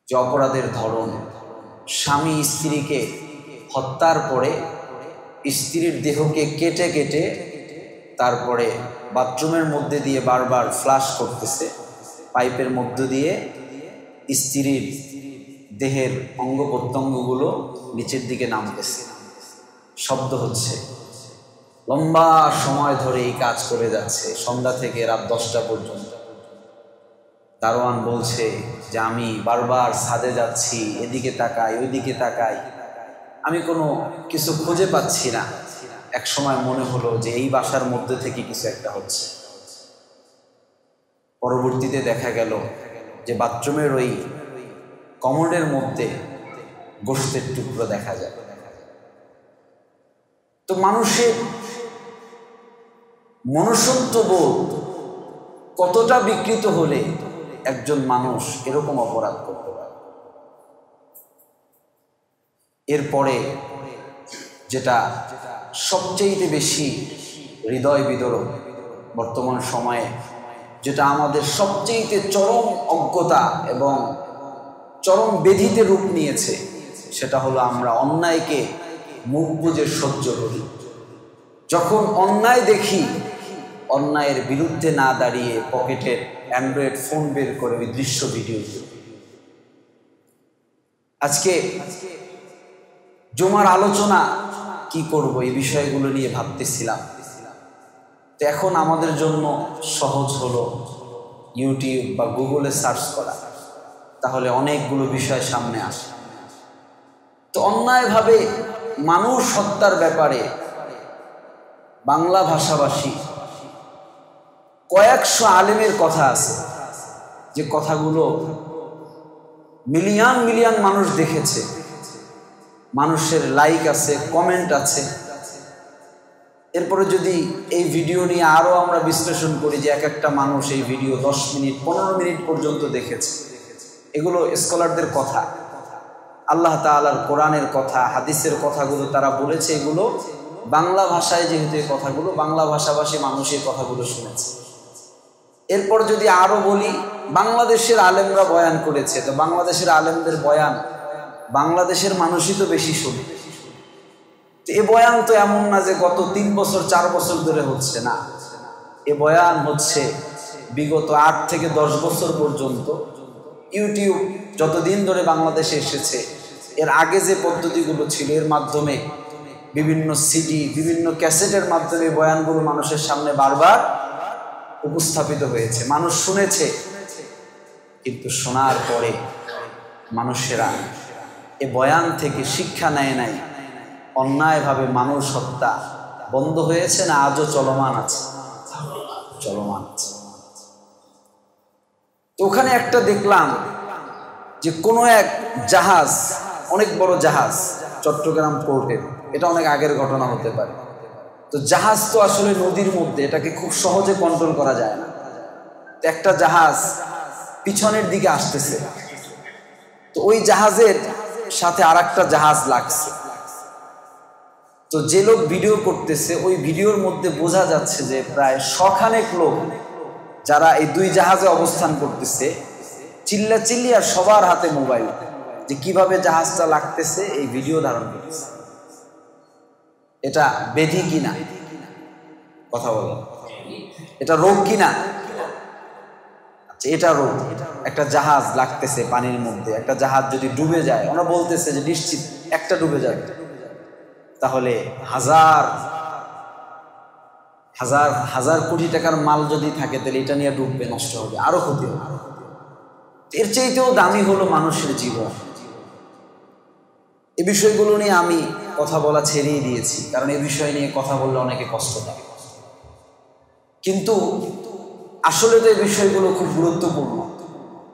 যে অপরাধের ধরন, স্বামী স্ত্রীকে হত্যার পরে স্ত্রীর দেহকে কেটে কেটে তারপরে বাথরুমের মধ্যে দিয়ে বারবার ফ্লাশ করতেছে, পাইপের মধ্য দিয়ে স্ত্রীর দেহের অঙ্গ প্রত্যঙ্গগুলো নিচের দিকে নামতেছে, শব্দ হচ্ছে। লম্বা সময় ধরে এই কাজ করে যাচ্ছে, সন্ধ্যা থেকে রাত 10টা পর্যন্ত। দারোয়ান বলছে যে আমি বারবার ছাদে যাচ্ছি, এদিকে তাকাই ওইদিকে তাকাই, আমি কোনো কিছু খুঁজে পাচ্ছি না। এক সময় মনে হলো যে এই বাসার মধ্যে থেকে কিছু একটা হচ্ছে। পরবর্তীতে দেখা গেল যে বাথরুমের ওই কমোডের মধ্যে গোশতের টুকরো দেখা যায়। তো মানুষের মনুষ্যত্ববোধ কতটা বিকৃত হলে একজন মানুষ এরকম অপরাধ করতে পারে। এরপরে যেটা সবচেয়ে বেশি হৃদয় বিদরক বর্তমান সময়ে, যেটা আমাদের সবচেয়ে চরম অজ্ঞতা এবং চরম ব্যাধিতে রূপ নিয়েছে, সেটা হলো আমরা অন্যায়কে মুখ বুজে সহ্য করি। যখন অন্যায় দেখি, অন্যায়ের বিরুদ্ধে না দাঁড়িয়ে পকেটের অ্যান্ড্রয়েড ফোন বের করে ওই দৃশ্য ভিডিও করি। আজকে জুমার আলোচনা কি করব, এই বিষয়গুলো নিয়ে ভাবতেছিলাম। তো এখন আমাদের জন্য সহজ হলো ইউটিউব বা গুগলে সার্চ করা, তাহলে অনেকগুলো বিষয় সামনে আসে। তো অন্যায়ভাবে মানুষ হত্যার ব্যাপারে বাংলা ভাষাভাষী কয়েকশো আলেমের কথা আছে, যে কথাগুলো মিলিয়ন মিলিয়ন মানুষ দেখেছে, মানুষের লাইক আছে, কমেন্ট আছে। এরপরে যদি এই ভিডিও নিয়ে আরও আমরা বিশ্লেষণ করি যে এক একটা মানুষ এই ভিডিও 10 মিনিট 15 মিনিট পর্যন্ত দেখেছে, এগুলো স্কলারদের কথা, আল্লাহ তাআলার কোরআনের কথা, হাদিসের কথাগুলো তারা বলেছে। এগুলো বাংলা ভাষায়, যেহেতু এই কথাগুলো বাংলা ভাষাভাষী মানুষের কথাগুলো শুনেছে। এরপর যদি আরও বলি, বাংলাদেশের আলেমরা বয়ান করেছে, তো বাংলাদেশের আলেমদের বয়ান বাংলাদেশের মানুষই তো বেশি শুনে। তো এ বয়ান তো এমন না যে গত 3 বছর 4 বছর ধরে হচ্ছে, না, এ বয়ান হচ্ছে বিগত 8 থেকে 10 বছর পর্যন্ত। ইউটিউব যতদিন ধরে বাংলাদেশে এসেছে, এর আগে যে পদ্ধতিগুলো ছিল, এর মাধ্যমে বিভিন্ন সিডি, বিভিন্ন ক্যাসেটের মাধ্যমে বয়ানগুলো মানুষের সামনে বারবার উপস্থাপিত হয়েছে, মানুষ শুনেছে। কিন্তু শোনার পরে মানুষেরা এ বয়ান থেকে শিক্ষা নেয় নাই। অন্যায়ভাবে মানুষ হত্যা বন্ধ হয়েছে না আজও চলমান আছে? চলমান আছে। তো ওখানে একটা দেখলাম যে কোনো এক জাহাজ, অনেক বড় জাহাজ, চট্টগ্রাম পোর্টের, এটা অনেক আগের ঘটনা হতে পারে। তো জাহাজ তো আসলে নদীর মধ্যে, এটাকে খুব সহজে কন্ট্রোল করা যায় না। তো একটা জাহাজ পিছনের দিকে আসতেছে, তো ওই জাহাজের সাথে আরেকটা জাহাজ লাগছে। তো যে লোক ভিডিও করতেছে, ওই ভিডিওর মধ্যে বোঝা যাচ্ছে যে প্রায় 100 খানেক লোক যারা এই দুই জাহাজে অবস্থান করতেছে, চিল্লাচিল্লি আর সবার হাতে মোবাইল, যে কিভাবে জাহাজটা লাগতেছে এই ভিডিও ধারণ করতেছে। এটা ব্যাধি কিনা? কথা বলো, এটা রোগ কিনা? আচ্ছা, এটা রোগ। একটা জাহাজ লাগতেছে পানির মধ্যে, একটা জাহাজ যদি ডুবে যায়, ওরা বলতেছে যে নিশ্চিত একটা ডুবে যাবে, তাহলে হাজার হাজার হাজার কোটি টাকার মাল যদি থাকে, তাহলে এটা নিয়ে ডুববে, নষ্ট হবে, আরো ক্ষতি হবে। এর চাইতেও দামি হলো মানুষের জীবন। এই বিষয়গুলো নিয়ে আমি কথা বলা ছেড়েই দিয়েছি, কারণ এই বিষয় নিয়ে কথা বললে অনেকে কষ্ট পায়। কিন্তু আসলে তো এই বিষয়গুলো খুব গুরুত্বপূর্ণ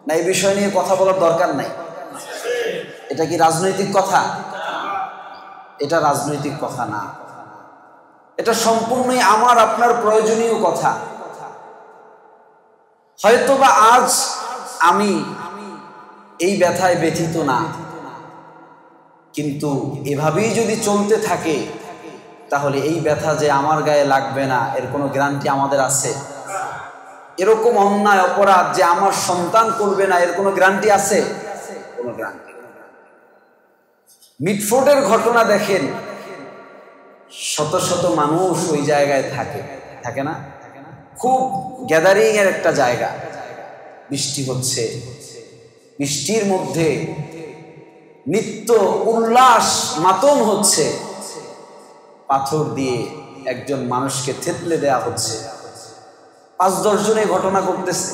না, এই বিষয় নিয়ে কথা বলার দরকার নাই। এটা কি রাজনৈতিক কথা? এটা রাজনৈতিক কথা না, এটা সম্পূর্ণই আমার আপনার প্রয়োজনীয় কথা। হয়তোবা আজ আমি এই ব্যথায় ব্যথিত না, কিন্তু এভাবেই যদি চলতে থাকে, তাহলে এই ব্যথা যে আমার গায়ে লাগবে না, এর কোনো গ্যারান্টি আমাদের আছে? এরকম অন্যায় অপরাধ যে আমার সন্তান করবে না, এর কোনো গ্যারান্টি আছে? গ্রান্টি। মিটফোর্ডের ঘটনা দেখেন, শত শত মানুষ ওই জায়গায় থাকে না, খুব গ্যাদারিং এর একটা জায়গা। বৃষ্টি হচ্ছে, বৃষ্টির মধ্যে নিত্য উল্লাস মাতম হচ্ছে, পাথর দিয়ে একজন মানুষকে থেতলে দেয়া হচ্ছে। 5-10 জনে ঘটনা করতেছে,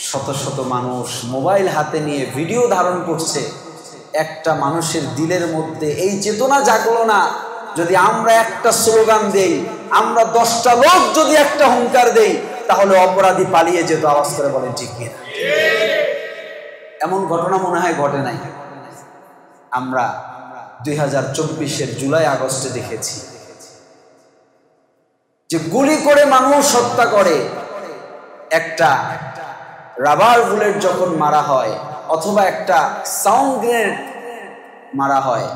শত শত মানুষ মোবাইল হাতে নিয়ে ভিডিও ধারণ করছে। একটা মানুষের দিলের মধ্যে এই চেতনা জাগলো না, যদি আমরা একটা স্লোগান দেই, আমরা 10টা লোক যদি একটা হুঙ্কার দেই, তাহলে অপরাধী পালিয়ে যেত। আওয়াজ করে বলেন ঠিক কিনা? এমন ঘটনা মনে হয় ঘটে নাই। আমরা 2024-এর জুলাই আগস্টে দেখেছি যে গুলি করে মানুষ হত্যা করে, একটা রাবার বুলেট যখন মারা হয় অথবা একটা সাউন্ড গ্রেনেড মারা হয়,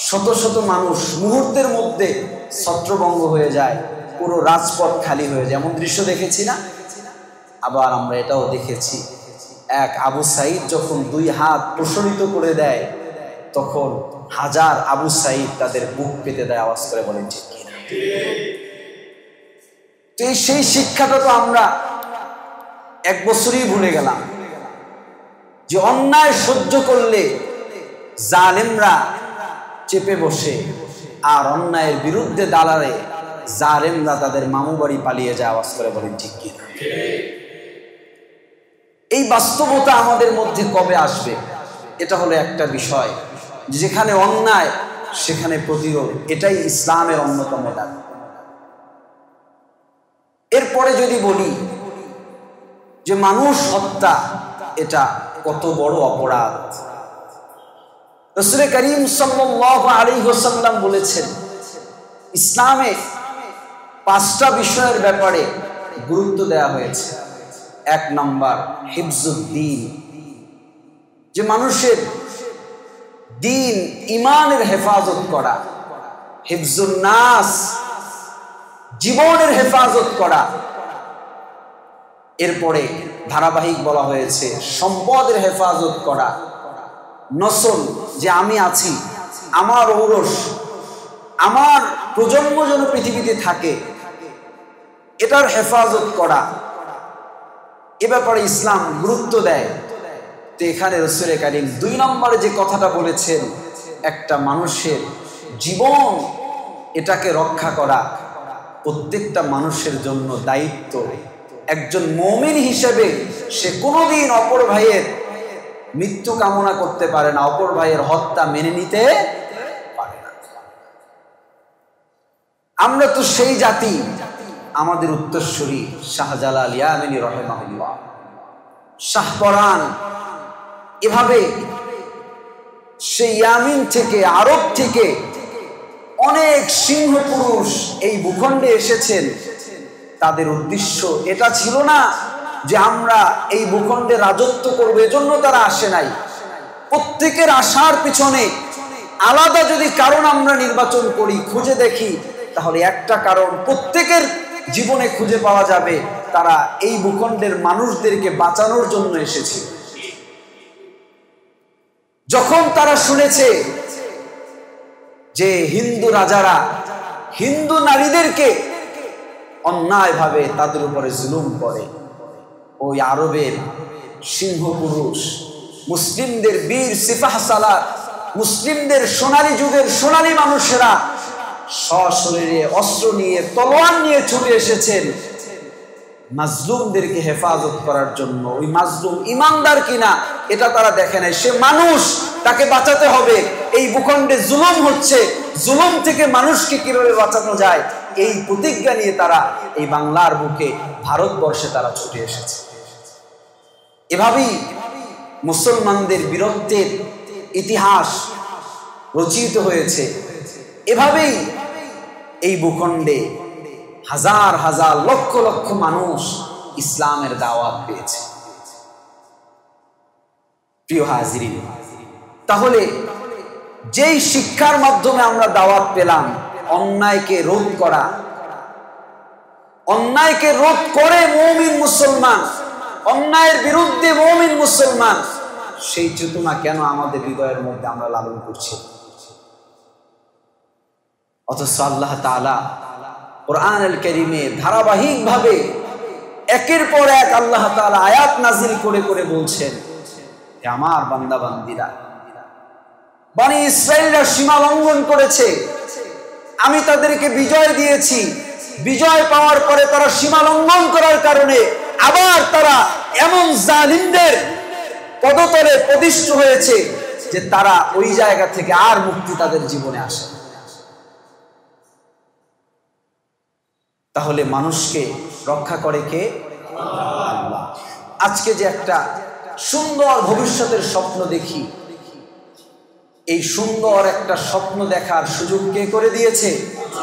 শত শত মানুষ মুহূর্তের মধ্যে ছত্রভঙ্গ হয়ে যায়, পুরো রাজপথ খালি হয়ে যায়। এমন দৃশ্য দেখেছি না? আবার আমরা এটাও দেখেছি, এক আবু সাঈদ যখন 2 হাত প্রসারিত করে দেয়, তখন হাজার আবু সাঈদ তাদের বুক পেতে দেয়। আওয়াজ করে বলেন ঠিক কিনা? তো সেই শিক্ষাটা তো আমরা 1 বছরই ভুলে গেলাম, যে অন্যায় সহ্য করলে জালেমরা চেপে বসে, আর অন্যায়ের বিরুদ্ধে দাঁড়ালে জালেমরা তাদের মামু বাড়ি পালিয়ে যায়। আওয়াজ করে বলেন ঠিক কিনা? এই বাস্তবতা আমাদের মধ্যে কবে আসবে? এটা হলো একটা বিষয়, যেখানে অন্যায় সেখানে প্রতিরোধ, এটাই ইসলামের অন্যতম দাবি। এরপরে যদি বলি যে মানুষ হত্যা এটা কত বড় অপরাধ, রাসূল করিম সাল্লাল্লাহু আলাইহি ওয়াসাল্লাম বলেছেন, ইসলামে 5টা বিষয়ের ব্যাপারে গুরুত্ব দেওয়া হয়েছে। 1 নম্বর হিফজুদ্দিন, যে মানুষের দিন ইমানের হেফাজত করা। হিফজুন নাস, জীবনের হেফাজত করা। এরপরে ধারাবাহিক বলা হয়েছে সম্পদের হেফাজত করা। নসল, যে আমি আছি, আমার ঔরস, আমার প্রজন্ম যেন পৃথিবীতে থাকে, এটার হেফাজত করা। এ ব্যাপারে ইসলাম গুরুত্ব দেয়। তো এখানে রাসূল করিম 2 নম্বরে যে কথাটা বলেছেন, একটা মানুষের জীবন এটাকে রক্ষা করা প্রত্যেকটা মানুষের জন্য দায়িত্ব। একজন মুমিন হিসেবে সে কোনোদিন অপর ভাইয়ের মৃত্যু কামনা করতে পারে না, অপর ভাইয়ের হত্যা মেনে নিতে পারে না। আমরা তো সেই জাতি, আমাদের উত্তরসূরি শাহজালাল ইয়ামিনী রাহিমাহুল্লাহ, শাহপরান, এভাবে সেই ইয়ামিন থেকে, আরব থেকে অনেক সিংহ পুরুষ এই ভূখণ্ডে এসেছেন। তাদের উদ্দেশ্য এটা ছিল না যে আমরা এই ভূখণ্ডে রাজত্ব করবো, এজন্য তারা আসে নাই। প্রত্যেকের আসার পিছনে আলাদা যদি কারণ আমরা নির্বাচন করি, খুঁজে দেখি, তাহলে একটা কারণ প্রত্যেকের জীবনে খুঁজে পাওয়া যাবে, তারা এই ভূখণ্ডের মানুষদেরকে বাঁচানোর জন্য এসেছিল। যখন তারা শুনেছে যে হিন্দু রাজারা হিন্দু নারীদেরকে অন্যায়ভাবে তাদের উপরে জুলুম করে, ওই আরবের সিংহ পুরুষ, মুসলিমদের বীর সিপাহ সালার, মুসলিমদের সোনালী যুগের সোনালী মানুষেরা সশরীরে অস্ত্র নিয়ে, তলোয়ার নিয়ে ছুটে এসেছেন মাজলুমদেরকে হেফাজত করার জন্য। ওই মাজলুম ইমানদার কিনা এটা তারা দেখে নাই, সে মানুষ, তাকে বাঁচাতে হবে। এই ভূখণ্ডে জুলুম হচ্ছে, জুলুম থেকে মানুষকে কিভাবে বাঁচানো যায়, এই প্রতিজ্ঞা নিয়ে তারা এই বাংলার বুকে, ভারতবর্ষে তারা ছুটে এসেছে। এভাবেই মুসলমানদের বীরত্বের ইতিহাস রচিত হয়েছে। এভাবেই এই ভূখণ্ডে হাজার হাজার লক্ষ লক্ষ মানুষ ইসলামের দাওয়াত পেয়েছে। প্রিয় হাজিরিন, তাহলে যেই শিক্ষার মাধ্যমে আমরা দাওয়াত পেলাম অন্যায়কে রোধ করা, অন্যায়কে রোধ করে মুমিন মুসলমান, অন্যায়ের বিরুদ্ধে মুমিন মুসলমান সেই চেতনা কেন আমাদের হৃদয়ের মধ্যে আমরা লালন করছি? অথচ আল্লাহ তাআলা কোরআনুল কারীমে ধারাবাহিকভাবে একের পর এক আল্লাহ তাআলা আয়াত নাজিল করে করে বলছেন, হে আমার বান্দা বান্দীরা, বনি ইসরাইলরা সীমা লঙ্ঘন করেছে, আমি তাদেরকে বিজয় দিয়েছি। বিজয় পাওয়ার পরে তারা সীমা লঙ্ঘন করার কারণে আবার তারা এমন জালিমদের পদতলে প্রতিষ্ঠিত হয়েছে যে তারা ওই জায়গা থেকে আর মুক্তি তাদের জীবনে আসে। তাহলে মানুষকে রক্ষা করে কে? আল্লাহ। আজকে যে একটা সুন্দর ভবিষ্যতের স্বপ্ন দেখি, এই সুন্দর একটা স্বপ্ন দেখার সুযোগ কে করে দিয়েছে?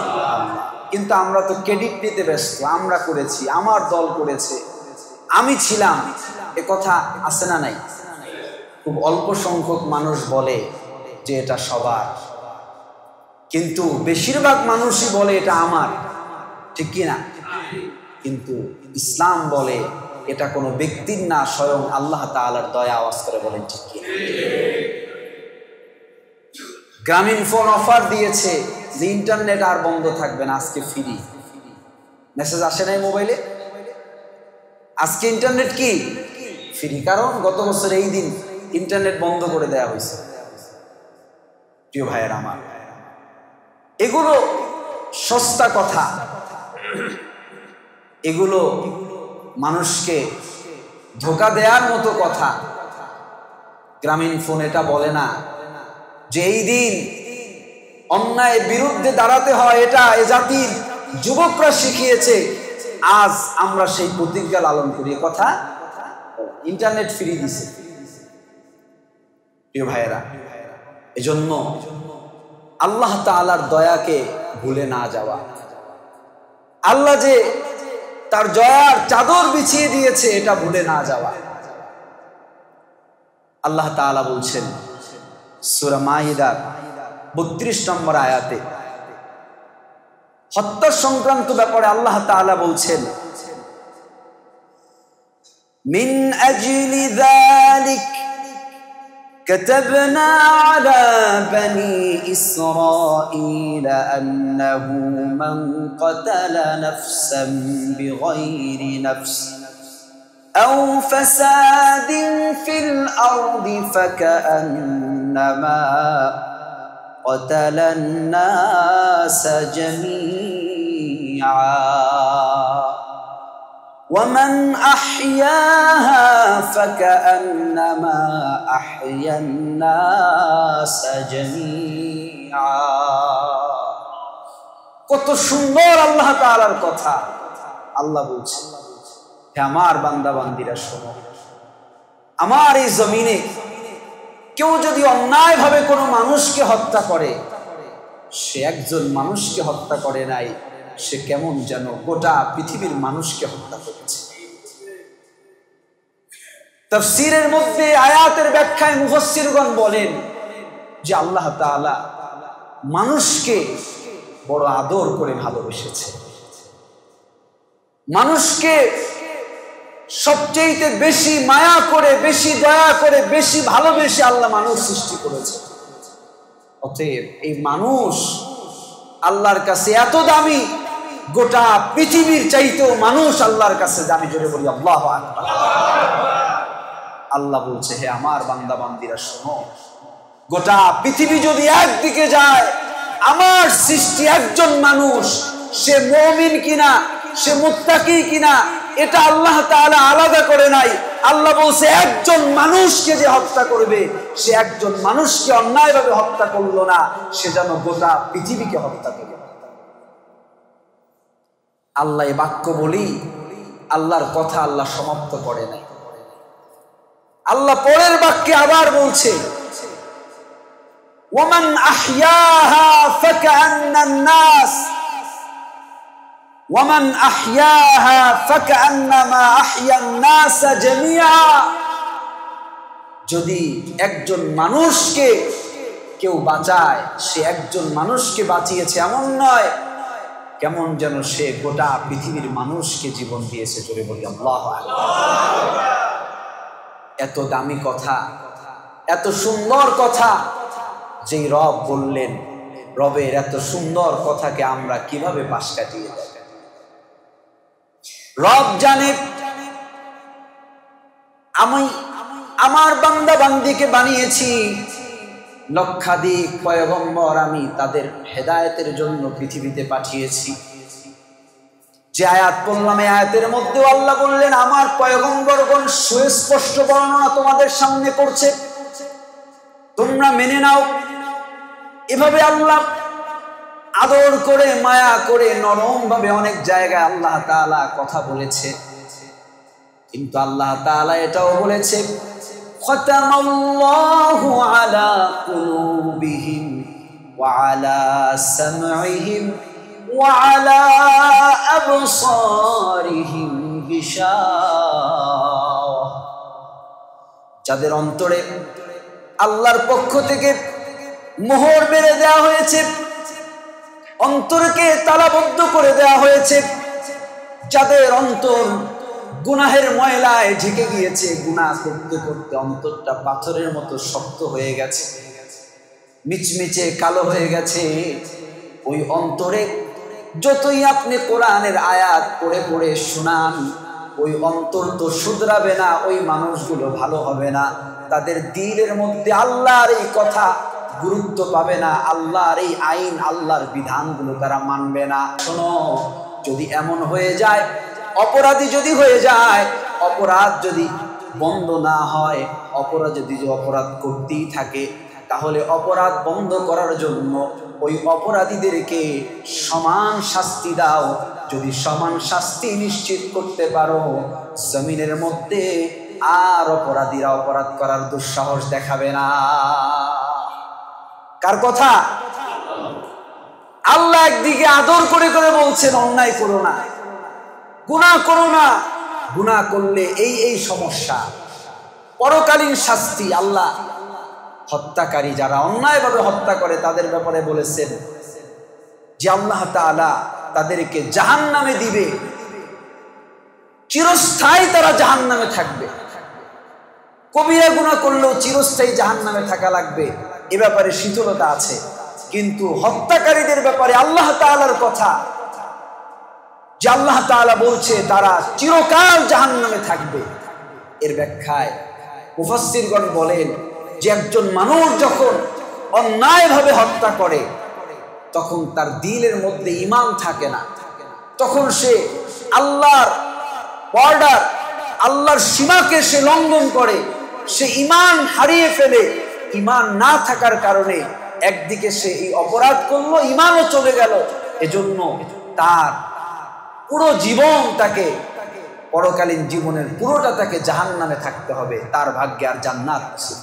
আল্লাহ। কিন্তু আমরা তো ক্রেডিট নিতে ব্যস্ত, আমরা করেছি, আমার দল করেছে, আমি ছিলাম, এ কথা আছে না নাই? খুব অল্প সংখ্যক মানুষ বলে যে এটা সবার, কিন্তু বেশিরভাগ মানুষই বলে এটা আমার, ঠিক কি না? কিন্তু ইসলাম বলে এটা কোনো ব্যক্তির না, স্বয়ং আল্লাহ তাআলার দয়া। আওয়াজ করে বলেন ঠিক কি? গ্রামীণ ফোন অফার দিয়েছে যে ইন্টারনেট আর বন্ধ থাকবে না, আজকে ফ্রি। মেসেজ আসে নাই মোবাইলে? আজকে ইন্টারনেট কি ফ্রি, কারণ গত বছর এই দিন ইন্টারনেট বন্ধ করে দেওয়া হয়েছে। প্রিয় ভাইয়ের আমার, এগুলো সস্তা কথা, এগুলো মানুষকে ধোঁকা দেওয়ার মতো কথা। গ্রামীণ ফোন এটা বলে না যে এই দিন অন্যায়ের বিরুদ্ধে দাঁড়াতে হয়, এটা এ জাতির যুবকরা শিখিয়েছে, আজ আমরা সেই প্রতিজ্ঞা লালন করি। কথা ইন্টারনেট ফ্রি দিছে। প্রিয় ভাইয়েরা, এজন্য আল্লাহ তাআলার দয়াকে ভুলে না যাওয়া, আল্লাহ যে তার দয়ার চাদর বিছিয়ে দিয়েছে এটা ভুলে না যাওয়া। আল্লাহ তাআলা বলছেন সূরা মাইদার 32 নম্বর আয়াতে, হত্যা সংক্রান্ত ব্যাপারে আল্লাহ তাআলা বলছেন, মিন আজলি যালিক كتبنا على بني إسرائيل أنه من قتل نفسا بغير نفس أو فساد في الأرض فكأنما قتل الناس جميعا ومن أحياها فكأنما أحيا الناس جميعا। কত সুন্দর আল্লাহ তাআলার কথা। আল্লাহ বলছেন, হে আমার বান্দা বান্দীরা শোনো, আমার এই জমিনে কেউ যদি অন্যায়ভাবে কোনো মানুষকে হত্যা করে, সে একজন মানুষকে হত্যা করে নাই, সে কেমন যেন গোটা পৃথিবীর মানুষকে হত্যা করেছে। তাফসীরের মধ্যে আয়াতের ব্যাখ্যায় মুফাসসিরগণ বলেন যে আল্লাহ তাআলা মানুষকে বড় আদর করে ভালোবেসেছে, মানুষকে সবচেয়ে বেশি মায়া করে, বেশি দয়া করে, বেশি ভালোবেসে আল্লাহ মানুষ সৃষ্টি করেছে। অতএব এই মানুষ আল্লাহর কাছে এত দামি, গোটা পৃথিবীর চাইতেও মানুষ আল্লাহর কাছে দামি। জোরে বলি আল্লাহু আকবার। আল্লাহ বলছে, হে আমার বান্দা বান্দীরা শোনো, গোটা পৃথিবী যদি একদিকে যায়, আমার সৃষ্টি একজন মানুষ, সে মুমিন কিনা, সে মুত্তাকি কিনা, এটা আল্লাহ তাআলা আলাদা করে নাই। আল্লাহ বলছে একজন মানুষকে যে হত্যা করবে, সে একজন মানুষকে অন্যায়ভাবে হত্যা করলো না, সে যেন গোটা পৃথিবীকে হত্যা করবে। আল্লাহ এই বাক্য বলি, আল্লাহর কথা আল্লাহ সমাপ্ত করে নাই। আল্লাহ পরের বাক্যে আবার বলছে, ওমান আহইয়াহা ফাকান্নান নাস ওয়ামান আহইয়াহা ফাকান্নামা আহইয়ান নাস জামিআ। যদি একজন মানুষকে কেউ বাঁচায়, সে একজন মানুষকে বাঁচিয়েছে এমন নয়, কেমন যেন সে গোটা পৃথিবীর মানুষকে জীবন দিয়েছে। জোরে বলি আল্লাহু আকবার। এত দামি কথা এত সুন্দর কথা যেই রব বললেন, রবের এত সুন্দর কথাকে আমরা কিভাবে পাশ কাটিয়ে দেব? রব জানে আমি আমার বান্দা বান্দিকে বানিয়েছি, লক্ষাধিক পয়গম্বর আমি তাদের হেদায়েতের জন্য পৃথিবীতে পাঠিয়েছি। যে আয়াত পড়লাম, এই আয়াতের মধ্যেও আল্লাহ বললেন আমার পয়গম্বরগণ সুস্পষ্ট বর্ণনা তোমাদের সামনে করছে, তোমরা মেনে নাও। এভাবে আল্লাহ আদর করে, মায়া করে, নরম ভাবে অনেক জায়গায় আল্লাহ তাআলা কথা বলেছে। কিন্তু আল্লাহ তাআলা এটাও বলেছে খতামাল্লাহু আলা কুলুবিহিম ওয়া আলা সামঈহিম ওয়া আলা আবসারিহিম গিশাওয়া। যাদের অন্তরে আল্লাহর পক্ষ থেকে মোহর মেরে দেওয়া হয়েছে, অন্তরকে তালাবদ্ধ করে দেওয়া হয়েছে, যাদের অন্তর গুনাহের ময়লায় ঢেকে গিয়েছে, গুনাহ করতে করতে অন্তরটা পাথরের মতো শক্ত হয়ে গেছে, মিচমিচে কালো হয়ে গেছে, ওই অন্তরে যতই আপনি কোরআনের আয়াত পড়ে পড়ে শোনান, ওই অন্তর তো শুধরাবে না, ওই মানুষগুলো ভালো হবে না। তাদের দিলের মধ্যে আল্লাহর এই কথা গুরুত্ব পাবে না, আল্লাহর এই আইন, আল্লাহর বিধানগুলো তারা মানবে না। শোনো, যদি এমন হয়ে যায়, অপরাধী যদি হয়ে যায়, অপরাধ যদি বন্ধ না হয়, অপরাধ যদি অপরাধ করতেই থাকে, তাহলে অপরাধ বন্ধ করার জন্য ওই অপরাধীদেরকে সমান শাস্তি দাও। যদি সমান শাস্তি নিশ্চিত করতে পারো, জমিনের মধ্যে আর অপরাধীরা অপরাধ করার দুঃসাহস দেখাবে না। কার কথা? আল্লাহ একদিকে আদর করে করে বলছেন অন্যায় করো না, গুনাহ করো না, গুনাহ করলে এই এই সমস্যা, পরকালীন শাস্তি। আল্লাহ হত্যাকারী যারা অন্যায়ভাবে হত্যা করে তাদের ব্যাপারে বলেছেন যে আল্লাহ তাআলা তাদেরকে জাহান্নামে দিবে, চিরস্থায়ী তারা জাহান্নামে থাকবে। কবিরা গুনাহ করলেও চিরস্থায়ী জাহান্নামে থাকা লাগবে, এ ব্যাপারে শীতলতা আছে। কিন্তু হত্যাকারীদের ব্যাপারে আল্লাহ তাআলার কথা যে আল্লাহ তাআলা বলছে তারা চিরকাল জাহান্নামে থাকবে, এর ব্যাখ্যায় মুফাসসিরগণ বলেন যে একজন মানুষ যখন অন্যায়ভাবে হত্যা করে তখন তার দিলের মধ্যে ঈমান থাকে না, তখন সে আল্লাহর বর্ডার, আল্লাহর সীমাকে সে লঙ্ঘন করে, সে ঈমান হারিয়ে ফেলে। ঈমান না থাকার কারণে একদিকে সে এই অপরাধ করলো, ঈমানও চলে গেল, এজন্য তার পুরো জীবন, তাকে পরকালীন জীবনের পুরোটা তাকে জাহান্নামে থাকতে হবে, তার ভাগ্যে আর জান্নাত আছে।